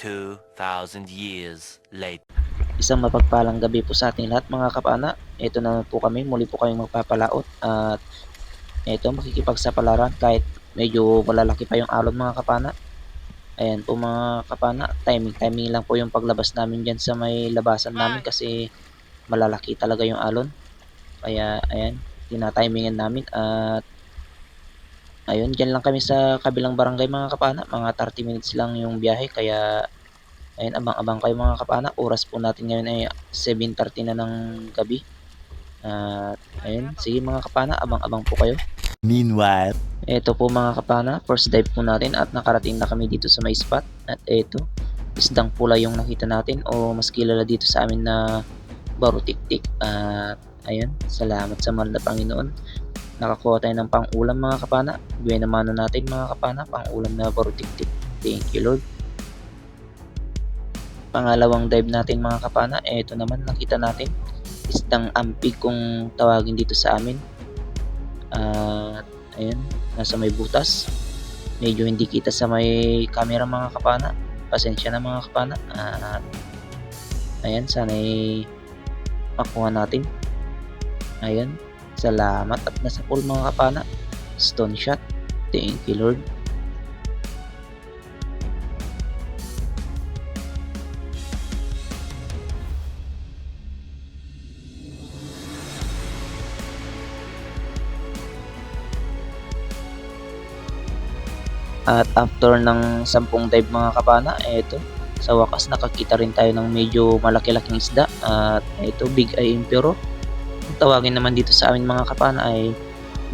2,000 years later. Isang mapagpalang gabi po sa ating lahat mga kapana. Ito na po kami, muli po kayong magpapalaot at ito makikipagsapalaran kahit medyo malalaki pa yung alon mga kapana. Ayan po mga kapana, timing lang po yung paglabas namin dyan sa may labasan namin kasi malalaki talaga yung alon. Kaya ayan, tinatimingan namin at ayun, dyan lang kami sa kabilang barangay mga kapana. Mga 30 minutes lang yung biyahe kaya ayun, abang-abang kayo mga kapana. Oras po natin ngayon ay 7:30 na ng gabi. At ayun, sige mga kapana, abang-abang po kayo. Meanwhile, Eto po mga kapana, first dive po natin at nakarating na kami dito sa may spot. At eto, isdang pula yung nakita natin o mas kilala dito sa amin na barutiktik. At ayun, salamat sa mahal na Panginoon. Nakakuha tayo ng pang-ulam mga kapana. Buena mano natin mga kapana, pang-ulam na barutiktik. Thank you Lord. Pangalawang dive natin mga kapana, eto naman nakita natin isdang ampig kung tawagin dito sa amin. At ayun, nasa may butas. Medyo hindi kita sa may camera mga kapana. Pasensya na mga kapana. At ayan, sana'y makuha natin. Ayun, salamat at nasa pool mga kapana. Stone shot. Thank you Lord. At after ng 10 dive mga kapana, eto, sa wakas nakakita rin tayo ng medyo malaki-laking isda. At eto, big eye impero. Ang tawagin naman dito sa amin mga kapana ay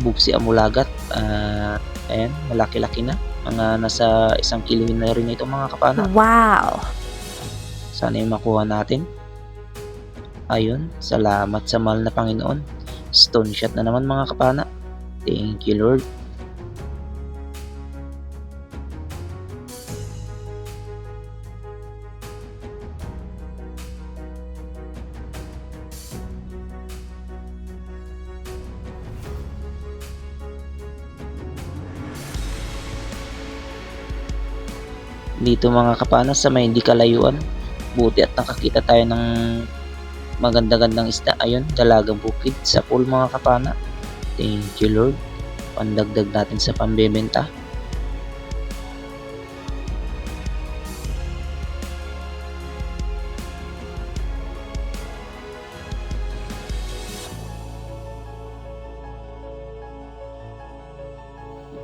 bugsi amulagat. At ayan, malaki-laki na. Mga nasa 1 kilo na rin ito mga kapana. Wow! Sana yung makuha natin. Ayun, salamat sa mahal na Panginoon. Stone shot na naman mga kapana. Thank you Lord. Dito mga kapana sa may hindi kalayuan, buti at nakakita tayo ng maganda-gandang isda. Ayun, dalagang bukid sa pool mga kapana. Thank you Lord. Pandagdag natin sa pambebenta.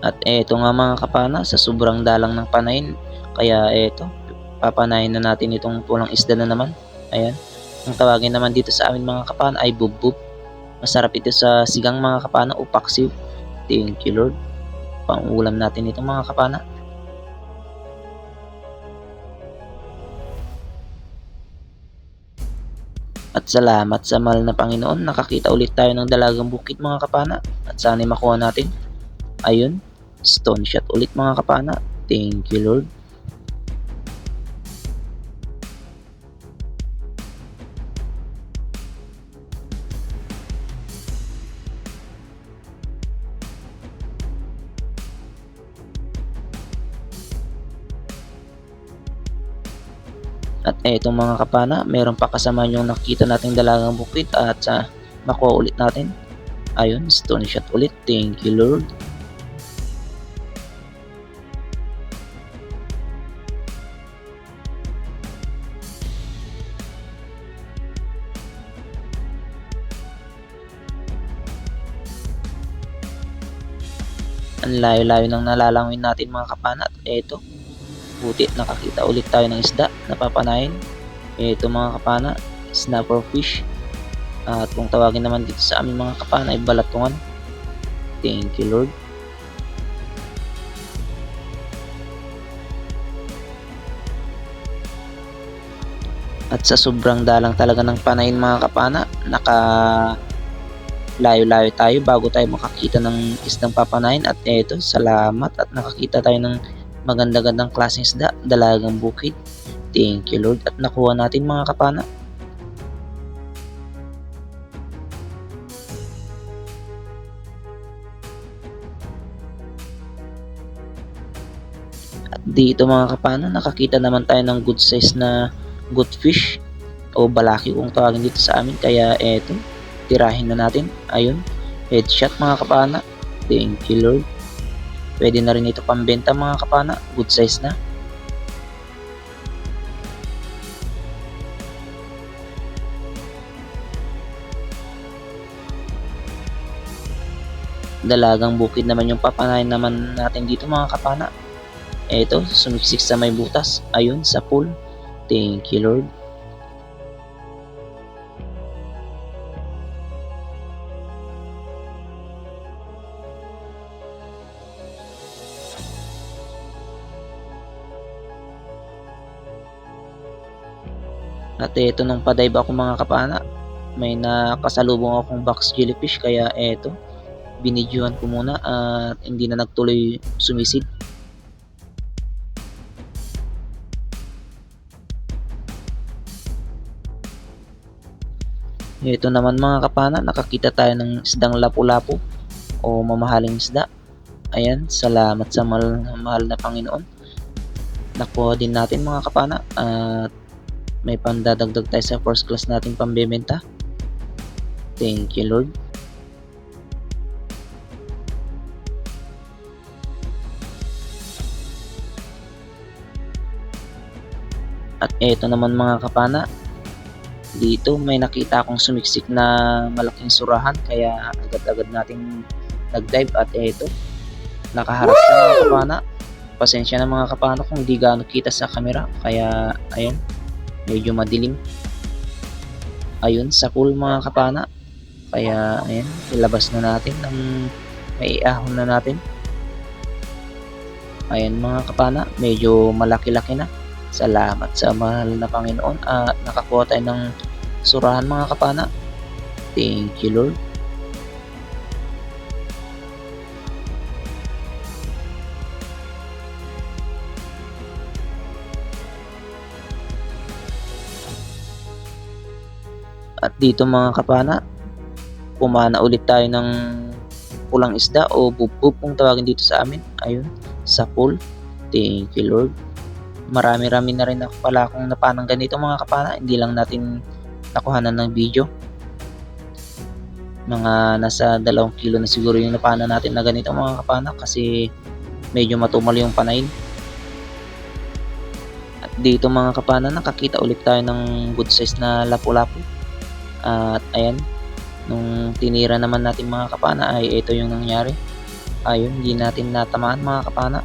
At eto nga mga kapana, sa sobrang dalang ng panahin, kaya eto, papanahin na natin itong pulang isda na naman. Ayan, ang tawagin naman dito sa amin mga kapana ay bubbub. Masarap ito sa sigang mga kapana o paksiw. Thank you Lord. Pang-ulam natin ito mga kapana. At salamat sa mahal na Panginoon, nakakita ulit tayo ng dalagang bukid mga kapana. At sana'y makuha natin. Ayun, stone shot ulit mga kapana. Thank you Lord. At etong mga kapana, meron pa kasama yung nakita nating dalagang bukid at makuha ulit natin. Ayun, stone shot ulit. Thank you Lord. Ang layo-layo ng nalalangin natin mga kapana. At eto, buti nakakita ulit tayo ng isda na papanayin. Eto mga kapana, snapper fish. At kung tawagin naman dito sa aming mga kapana ay balatungan. Thank you Lord. At sa sobrang dalang talaga ng panahin mga kapana, layo-layo tayo bago tayo makakita ng isdang papanahin. At eto, salamat at nakakita tayo ng maganda-gandang klaseng isda, dalagang bukid. Thank you Lord at nakuha natin mga kapana. At Dito mga kapana, nakakita naman tayo ng good size na good fish o balaki kung tawagin dito sa amin. Kaya eto, tirahin na natin. Ayun, headshot mga kapana. Thank you Lord. Pwede na rin ito pambenta mga kapana, good size na. Dalagang bukid naman yung papanayin naman natin dito mga kapana. Eto, sumiksik sa may butas. Ayun, sa pool. Thank you Lord. At eto, nung padive ako mga kapana, may nakasalubong akong box jellyfish. Kaya eto, binidyohan ko muna at hindi na nagtuloy sumisid. Ito naman mga kapana, nakakita tayo ng isdang lapu-lapu o mamahaling isda. Ayan, salamat sa mahal na Panginoon. Nakuha din natin mga kapana at may pandadagdag tayo sa first class nating pambebenta. Thank you Lord. At eto naman mga kapana, dito may nakita akong sumiksik na malaking surahan. Kaya agad-agad nating nag-dive at eto, nakaharap siya mga kapana. Pasensya na mga kapana kung di gaano kita sa camera. Kaya ayun, medyo madilim. Ayun, sa pool mga kapana. Kaya ayun, ilabas na natin ng may ahon na natin. Ayan mga kapana, medyo malaki-laki na. Salamat sa mahal na Panginoon at nakakuha tayo ng surahan mga kapana. Thank you Lord. At dito mga kapana, kumana ulit tayo ng pulang isda o bubub kung tawagin dito sa amin. Ayun, sa pool. Thank you Lord. Marami-rami na rin pala akong napanang ganito mga kapana. Hindi lang natin nakuhanan ng video. Mga nasa 2 kilo na siguro yung napana natin na ganito mga kapana, kasi medyo matumal yung panain. At dito mga kapana, nakakita ulit tayo ng good size na lapu-lapu. At ayan, nung tinira naman natin mga kapana ay ito yung nangyari. Ayun, hindi natin natamaan mga kapana.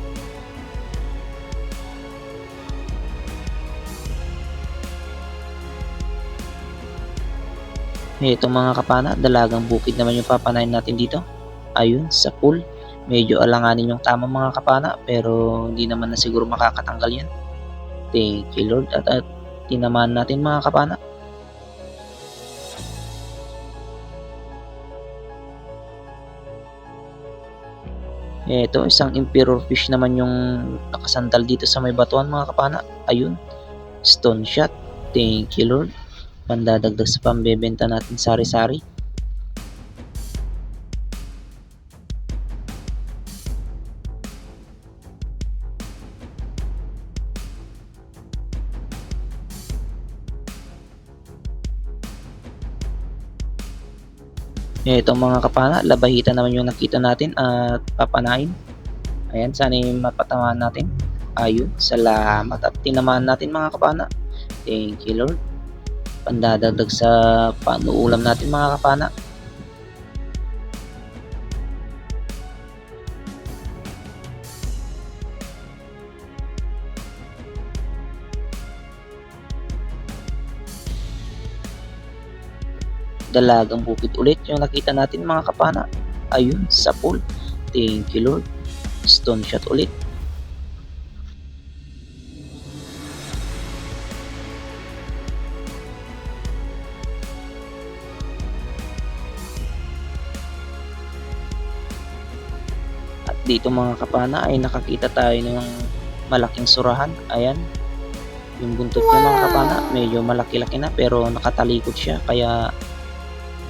Ito mga kapana, dalagang bukid naman yung papanayin natin dito. Ayun, sa pool. Medyo alanganin yung tama mga kapana, pero hindi naman na siguro makakatanggal yan. Thank you Lord. At tinamaan natin mga kapana. Ito, isang emperor fish naman yung nakasandal dito sa may batuan mga kapana. Ayun, stone shot. Thank you Lord. Pandadagdag sa pambebenta natin sari-sari. Ito mga kapana, labahita naman yung nakita natin at papanain. Ayan, sana mapatamaan natin. Ayun, salamat at tinamaan natin mga kapana. Thank you Lord. Pandadagdag sa panuulam natin mga kapana. Dalagang bukid ulit yung nakita natin mga kapana. Ayun, sa pool. Thank you Lord. Stone shot ulit. At dito mga kapana ay nakakita tayo ng malaking surahan. Ayan, yung buntot niya mga kapana, medyo malaki-laki na pero nakatalikod siya. Kaya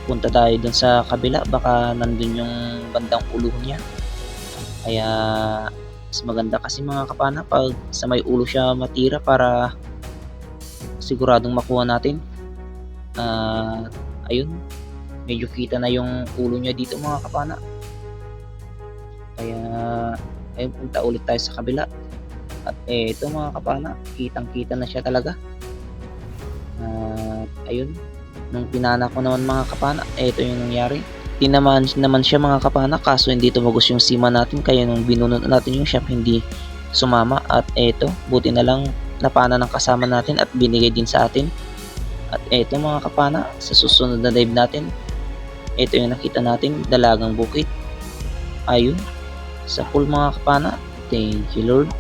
punta tayo dun sa kabila, baka nandun yung bandang ulo niya. Kaya Mas maganda kasi mga kapana pag sa may ulo siya matira para siguradong makuha natin. At ayun, medyo kita na yung ulo niya dito mga kapana. Kaya ayun, punta ulit tayo sa kabila. At ito mga kapana, kitang-kita na siya talaga. At ayun, nung pinana ko naman mga kapana, ito yung nangyari. Tinamaan naman siya mga kapana, kaso hindi tumagos yung sima natin, kaya nung binunot natin yung shop hindi sumama. At eto, buti na lang napana ng kasama natin at binigay din sa atin. At eto mga kapana, sa susunod na dive natin, ito yung nakita natin, dalagang bukit. Ayun, sa pool mga kapana. Thank you Lord.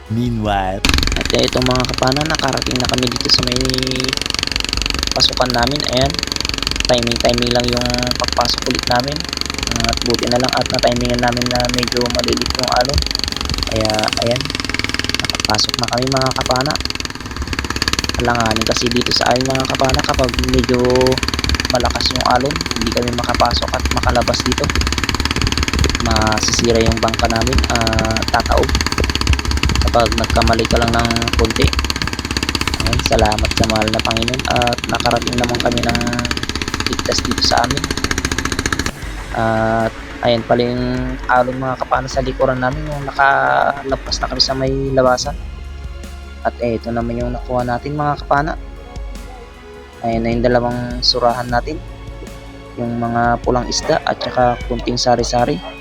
Meanwhile, At ito mga kapana, nakarating na kami dito sa may pasukan namin. Ayan, timing lang yung pagpasok ulit namin. At buti na lang at na-timingan namin na medyo malilit yung alon. Kaya ayan, nakapasok na kami mga kapana. Alanganin kasi dito sa amin mga kapana, kapag medyo malakas yung alon, hindi kami makapasok at makalabas dito. Masisira yung bangka namin, tataob kapag nagkamali ka lang ng konti. Ayan, salamat sa mahal na Panginoon at nakarating naman kami ng ligtas dito sa amin. At ayan pala yung alon mga kapana sa likuran namin, yung nakalabas na kami sa may labasan. At eto naman yung nakuha natin mga kapana. Ayan na yung dalawang surahan natin, yung mga pulang isda at saka kunting sari-sari.